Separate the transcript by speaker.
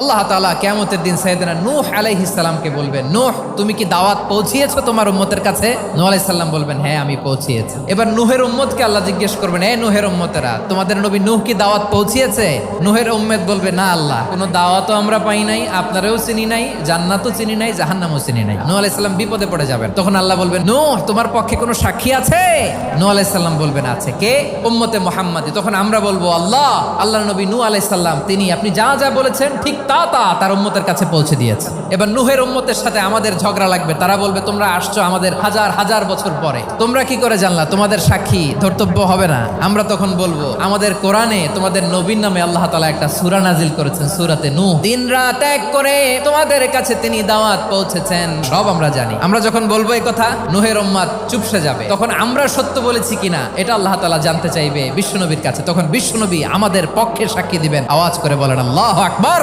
Speaker 1: আল্লাহ তাআলা কিয়ামতের দিন সাইয়েদনা নূহ আলাইহিস সালামকে বলবেন, নূহ তুমি কি দাওয়াত পৌঁছিয়েছো তোমার উম্মতের কাছে? নূহ আলাইহিস সালাম বলবেন, হ্যাঁ আমি পৌঁছিয়েছি। এবার নূহের উম্মতকে আল্লাহ জিজ্ঞেস করবেন, এই নূহের উম্মতেরা তোমাদের নবী নূহ কি দাওয়াত পৌঁছিয়েছে? নূহের উম্মত বলবে, না আল্লাহ, কোনো দাওয়াতও আমরা পাই নাই, আপনারাও চিনি নাই, জান্নাতও চিনি নাই, জাহান্নামও চিনি নাই। নূহ আলাইহিস সালাম বিপদে পড়ে যাবেন। তখন আল্লাহ বলবেন, নূহ তোমার পক্ষে কোনো সাক্ষী আছে? নূহ আলাইহিস সালাম বলবেন, আছে। কে? উম্মতে মুহাম্মাদি। তখন আমরা বলবো, আল্লাহর নবী নূহ আলাইহিস সালাম তিনি আপনি যা যা বলেছেন ঠিক তা তার উম্মতের কাছে পৌঁছে দিয়েছে। এবার নূহের উম্মতের সাথে আমাদের ঝগড়া লাগবে। তারা বলবে, তোমরা আসছো আমাদের হাজার হাজার বছর পরে, তোমরা কি করে জানলা? তোমাদের সাক্ষী ধর্তব্য হবে না? আমরা তখন বলবো, আমাদের কোরআনে তোমাদের নবীর নামে আল্লাহ তাআলা একটা সূরা নাজিল করেছেন, সূরাতে নূহ। দিন রাত এক করে তোমাদের কাছে তিনি দাওয়াত পৌঁছেছেন, সব আমরা জানি। আমরা যখন বলবো এই কথা, নূহের উম্মত চুপসে যাবে। তখন আমরা সত্য বলেছি কিনা এটা আল্লাহ তাআলা জানতে চাইবে বিশ্বনবীর কাছে। তখন বিশ্বনবী আমাদের পক্ষে সাক্ষী দিবেন। আওয়াজ করে বলেন আল্লাহু আকবার।